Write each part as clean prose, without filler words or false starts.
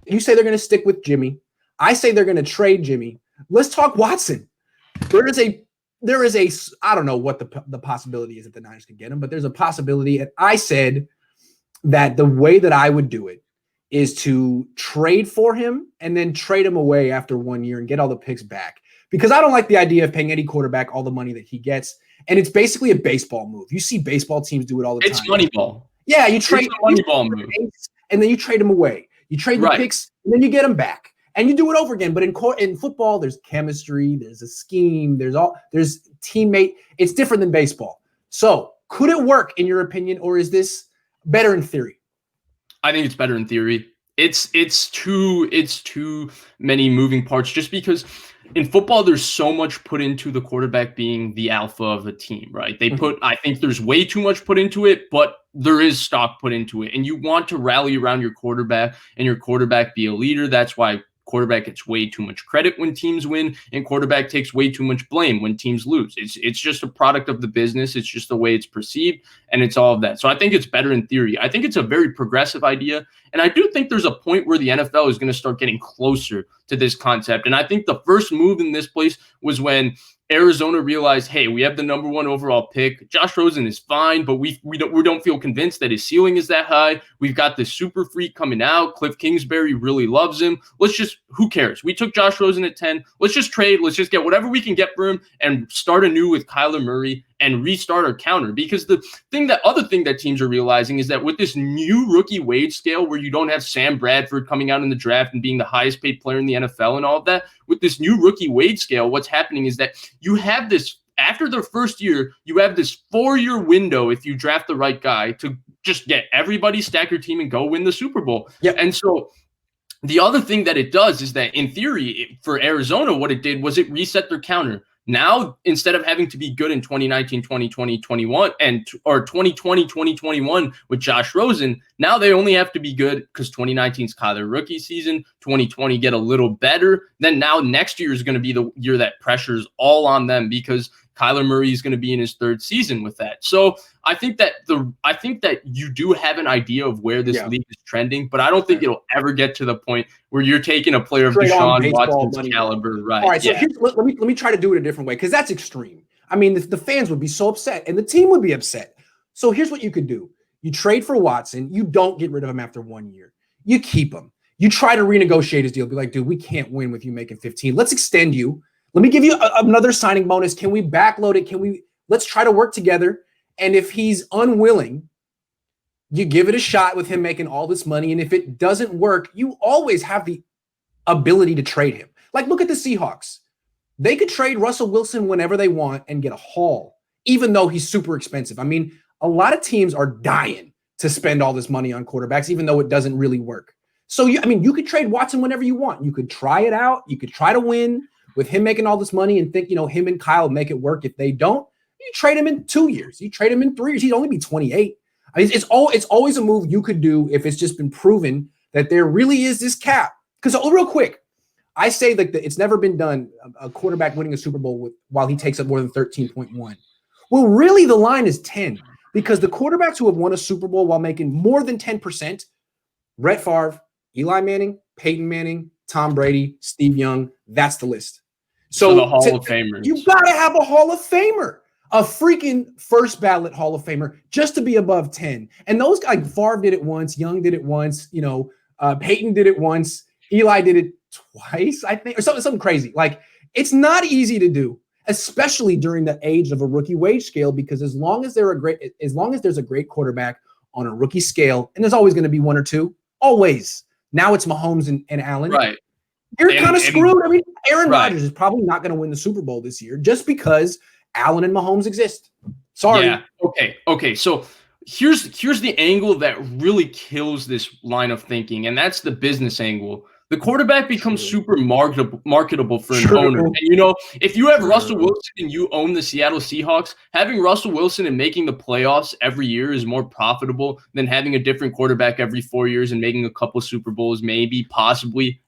You say they're going to stick with Jimmy. I say they're going to trade Jimmy. Let's talk Watson. There is a I don't know what the possibility is that the Niners could get him, but there's a possibility. And I said that the way that I would do it is to trade for him and then trade him away after 1 year and get all the picks back. Because I don't like the idea of paying any quarterback all the money that he gets. And it's basically a baseball move. You see baseball teams do it all the time. It's Moneyball. Yeah, you trade a Moneyball move. And then you trade them away. You trade the picks and then you get them back. And you do it over again. But in football, there's chemistry, there's a scheme, there's teammate. It's different than baseball. So could it work in your opinion, or is this better in theory? I think it's better in theory. It's too many moving parts, just because in football there's so much put into the quarterback being the alpha of the team, right? I think there's way too much put into it, but there is stock put into it. And you want to rally around your quarterback and your quarterback be a leader. That's why quarterback gets way too much credit when teams win, and quarterback takes way too much blame when teams lose. It's just a product of the business. It's just the way it's perceived, and it's all of that. So I think it's better in theory. I think it's a very progressive idea, and I do think there's a point where the NFL is going to start getting closer to this concept. And I think the first move in this place was when Arizona realized, hey, we have the number 1 overall pick. Josh Rosen is fine, but we don't feel convinced that his ceiling is that high. We've got this super freak coming out. Cliff Kingsbury really loves him. Who cares? We took Josh Rosen at 10. Let's just trade. Let's just get whatever we can get for him and start anew with Kyler Murray and restart our counter. Because the other thing that teams are realizing is that with this new rookie wage scale where you don't have Sam Bradford coming out in the draft and being the highest paid player in the NFL and all of that, with this new rookie wage scale, what's happening is that you have this, after their first year, you have this 4-year window if you draft the right guy to just get everybody, stack your team, and go win the Super Bowl. Yeah. And so the other thing that it does is that in theory, for Arizona, what it did was it reset their counter. Now, instead of having to be good in 2019, 2020, 21, or 2020, 2021 with Josh Rosen, now they only have to be good because 2019 is Kyler rookie season, 2020 get a little better. Then now next year is going to be the year that pressure's all on them because Kyler Murray is going to be in his 3rd season with that. So I think that you do have an idea of where this league is trending, but I don't think it'll ever get to the point where you're taking a player of Deshaun Watson's caliber. Right. All right. So let me try to do it a different way, because that's extreme. I mean, the fans would be so upset and the team would be upset. So here's what you could do. You trade for Watson. You don't get rid of him after 1 year. You keep him. You try to renegotiate his deal. Be like, dude, we can't win with you making 15. Let's extend you. Let me give you another signing bonus. Can we backload it? Let's try to work together. And if he's unwilling, you give it a shot with him making all this money. And if it doesn't work, you always have the ability to trade him. Like, look at the Seahawks. They could trade Russell Wilson whenever they want and get a haul, even though he's super expensive. I mean, a lot of teams are dying to spend all this money on quarterbacks, even though it doesn't really work. So, you could trade Watson whenever you want. You could try it out. You could try to win with him making all this money and think, him and Kyle make it work. If they don't, you trade him in 2 years. You trade him in 3 years. He'd only be 28. I mean, it's always a move you could do if it's just been proven that there really is this cap. Because real quick, I say that it's never been done, a quarterback winning a Super Bowl while he takes up more than 13.1. Well, really, the line is 10, because the quarterbacks who have won a Super Bowl while making more than 10%, Brett Favre, Eli Manning, Peyton Manning, Tom Brady, Steve Young, that's the list. So the Hall of Famers. You got to have a Hall of Famer, a freaking first ballot Hall of Famer, just to be above 10. And those guys, like Favre did it once, Young did it once, Peyton did it once, Eli did it twice, I think, or something crazy. Like, it's not easy to do, especially during the age of a rookie wage scale, because as long as there's a great quarterback on a rookie scale, and there's always going to be one or two, always. Now it's Mahomes and Allen. Right. You're kind of screwed. I mean, Aaron Rodgers is probably not going to win the Super Bowl this year just because Allen and Mahomes exist. Sorry. Yeah. Okay. So here's the angle that really kills this line of thinking, and that's the business angle. The quarterback becomes super marketable for an owner. And, if you have Russell Wilson and you own the Seattle Seahawks, having Russell Wilson and making the playoffs every year is more profitable than having a different quarterback every 4 years and making a couple Super Bowls, maybe, possibly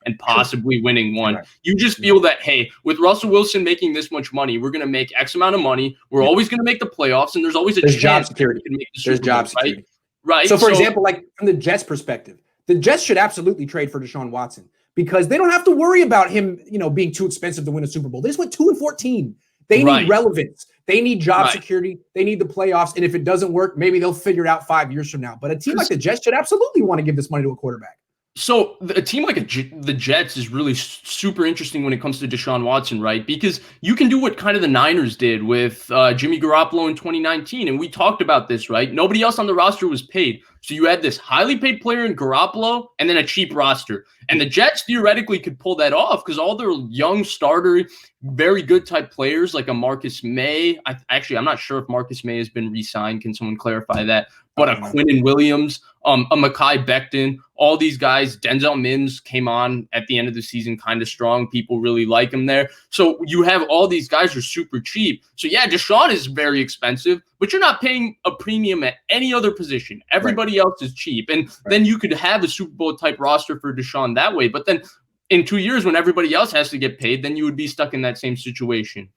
winning one. Right. You just feel that, hey, with Russell Wilson making this much money, we're going to make X amount of money. We're always going to make the playoffs, and there's always a chance job security. We can make the Super Bowl, job security. Right? So, for example, like from the Jets' perspective, The Jets should absolutely trade for Deshaun Watson because they don't have to worry about him, being too expensive to win a Super Bowl. They just went 2-14. They need relevance. They need job security. They need the playoffs. And if it doesn't work, maybe they'll figure it out 5 years from now. But a team like the Jets should absolutely want to give this money to a quarterback. So a team like the Jets is really super interesting when it comes to Deshaun Watson, right? Because you can do what kind of the Niners did with Jimmy Garoppolo in 2019. And we talked about this, right? Nobody else on the roster was paid. So you had this highly paid player in Garoppolo and then a cheap roster. And the Jets theoretically could pull that off because all their young starter, very good type players like a Marcus May. I'm not sure if Marcus May has been re-signed. Can someone clarify that? But a Quinnen Williams, a Mekhi Becton, all these guys, Denzel Mims came on at the end of the season kind of strong. People really like him there. So you have all these guys who are super cheap. So yeah, Deshaun is very expensive, but you're not paying a premium at any other position. Everybody else is cheap. And then you could have a Super Bowl type roster for Deshaun that way. But then in 2 years, when everybody else has to get paid, then you would be stuck in that same situation.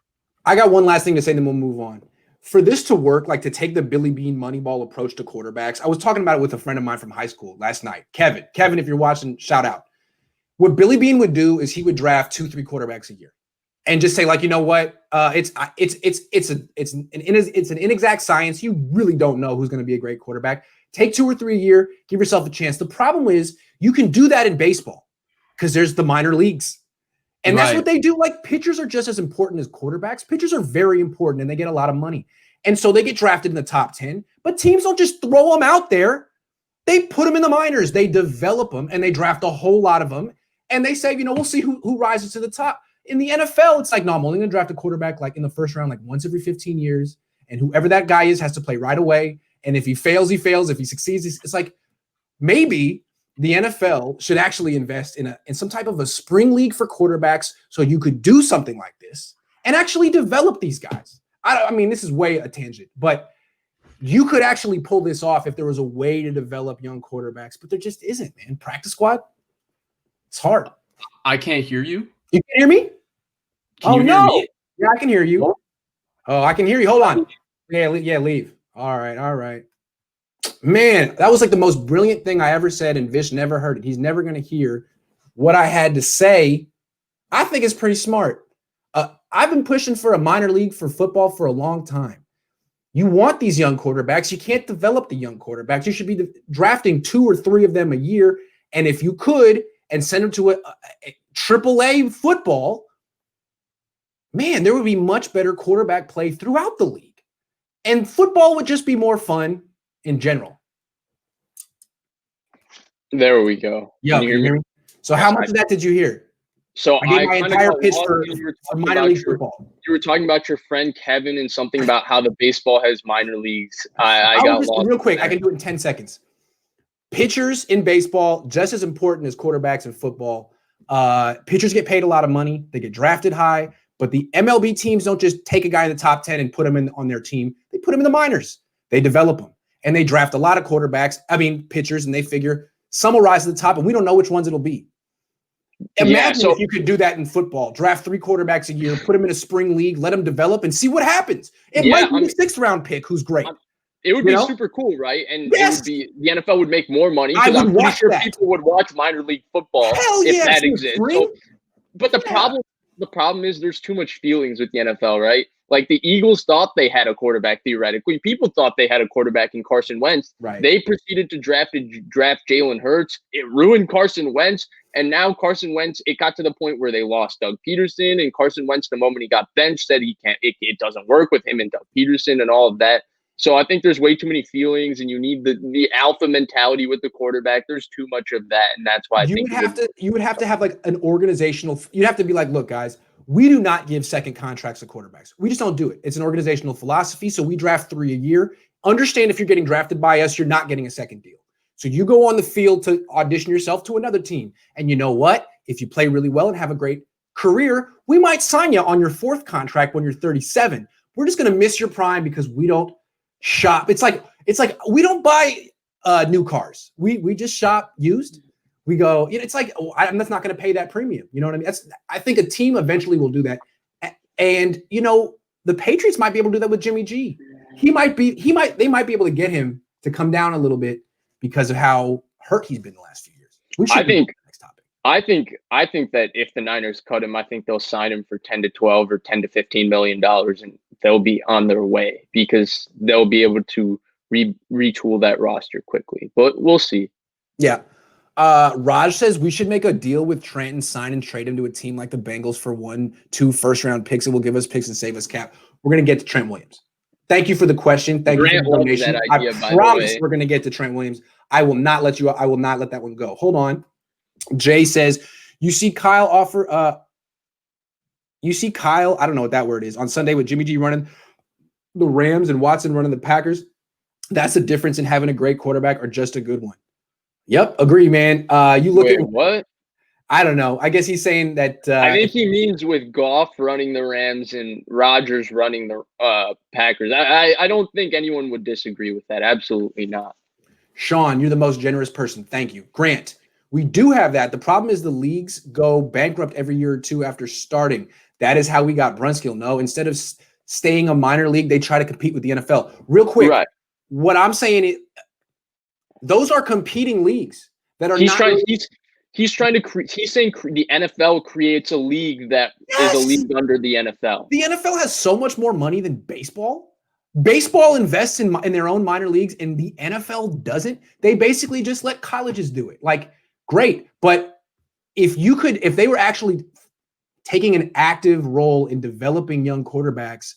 I got one last thing to say, then we'll move on. For this to work, like to take the Billy Bean Moneyball approach to quarterbacks, I was talking about it with a friend of mine from high school last night. Kevin, if you're watching, shout out. What Billy Bean would do is he would draft 2-3 quarterbacks a year, and just say, like, you know what, it's an inexact science. You really don't know who's going to be a great quarterback. Take 2 or 3 a year, give yourself a chance. The problem is you can do that in baseball because there's the minor leagues. And that's what they do. Like, pitchers are just as important as quarterbacks. Pitchers are very important, and they get a lot of money. And so they get drafted in the top 10. But teams don't just throw them out there. They put them in the minors. They develop them, and they draft a whole lot of them. And they say, we'll see who rises to the top. In the NFL, it's like, no, I'm only going to draft a quarterback like in the first round, like once every 15 years. And whoever that guy is has to play right away. And if he fails, he fails. If he succeeds, it's like maybe the NFL should actually invest in some type of a spring league for quarterbacks so you could do something like this and actually develop these guys. I mean, this is way a tangent, but you could actually pull this off if there was a way to develop young quarterbacks, but there just isn't, man. Practice squad, it's hard. I can't hear you. You can hear me? Can you hear me? Yeah, I can hear you. Oh, I can hear you. Hold on. Yeah, leave. All right. Man, that was like the most brilliant thing I ever said, and Vish never heard it. He's never going to hear what I had to say. I think it's pretty smart. I've been pushing for a minor league for football for a long time. You want these young quarterbacks. You can't develop the young quarterbacks. You should be drafting 2 or 3 of them a year. And if you could, and send them to a AAA football, man, there would be much better quarterback play throughout the league. And football would just be more fun in general. There we go. Yeah, can you hear me? So how much of that did you hear? So I gave my entire pitch for minor league football. You were talking about your friend Kevin and something about how the baseball has minor leagues. I got lost. Real quick, I can do it in 10 seconds. Pitchers in baseball, just as important as quarterbacks in football. Pitchers get paid a lot of money. They get drafted high. But the MLB teams don't just take a guy in the top 10 and put him on their team. They put him in the minors. They develop him. And they draft a lot of pitchers, and they figure some will rise to the top, and we don't know which ones it'll be. Imagine if you could do that in football. Draft 3 quarterbacks a year, put them in a spring league, let them develop, and see what happens. It might be a 6th-round pick who's great. It would be super cool, right? And it would be the NFL would make more money because I'm pretty sure people would watch minor league football if that exists. So, but the problem is there's too much feelings with the NFL, right? Like the Eagles thought they had a quarterback theoretically. People thought they had a quarterback in Carson Wentz. Right. They proceeded to draft Jalen Hurts. It ruined Carson Wentz. And now Carson Wentz, it got to the point where they lost Doug Peterson, and Carson Wentz, the moment he got benched, said it doesn't work with him and Doug Peterson and all of that. So I think there's way too many feelings, and you need the alpha mentality with the quarterback. There's too much of that, and that's why you would have to have like an organizational. You'd have to be like, look, guys, we do not give second contracts to quarterbacks. We just don't do it. It's an organizational philosophy. So we draft 3 a year. Understand if you're getting drafted by us, you're not getting a second deal. So you go on the field to audition yourself to another team. And you know what? If you play really well and have a great career, we might sign you on your 4th contract when you're 37. We're just going to miss your prime because we don't shop. It's like we don't buy new cars. We just shop used. We go, it's like, I'm not going to pay that premium. You know what I mean? I think a team eventually will do that. And, the Patriots might be able to do that with Jimmy G. They might be able to get him to come down a little bit because of how hurt he's been the last few years. We should I think next topic. I think that if the Niners cut him, I think they'll sign him for 10 to 12 or 10 to 15 million dollars, and they'll be on their way because they'll be able to retool that roster quickly. But we'll see. Yeah. Raj says we should make a deal with Trent and sign and trade him to a team like the Bengals for 1-2 first-round picks. It will give us picks and save us cap. We're going to get to Trent Williams. Thank you for the question. Thank Grant you for the loves donation. that idea, I by the promise way. we're going to get to Trent Williams. I will not let that one go. Hold on. Jay says, you see Kyle, I don't know what that word is, on Sunday with Jimmy G running the Rams and Watson running the Packers. That's the difference in having a great quarterback or just a good one. Yep, agree, man. You look Wait, at what? I don't know. I guess he's saying that. I think he means with Goff running the Rams and Rodgers running the Packers. I don't think anyone would disagree with that. Absolutely not. Sean, you're the most generous person. Thank you. Grant, we do have that. The problem is the leagues go bankrupt every year or two after starting. That is how we got Brunskill. No, instead of staying a minor league, they try to compete with the NFL. Real quick, Right. What I'm saying is those are competing leagues that are He's not. saying the NFL creates a league that is a league under the NFL. The NFL has so much more money than baseball. Baseball invests in their own minor leagues, and the NFL doesn't. They basically just let colleges do it. Like, great, but if they were actually taking an active role in developing young quarterbacks,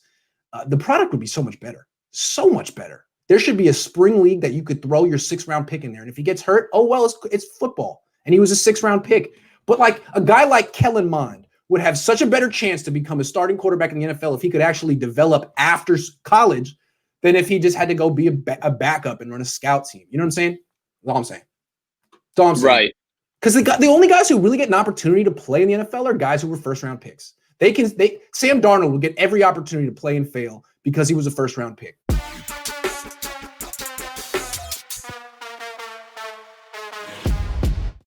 the product would be so much better. So much better. There should be a spring league that you could throw your 6th-round pick in there, and if he gets hurt, oh well, it's football, and he was a 6th-round pick. But like a guy like Kellen Mond would have such a better chance to become a starting quarterback in the NFL if he could actually develop after college than if he just had to go be a backup and run a scout team. You know what I'm saying? That's all I'm saying. That's all I'm saying. Right. Because the only guys who really get an opportunity to play in the NFL are guys who were 1st-round picks. Sam Darnold will get every opportunity to play and fail because he was a 1st-round pick.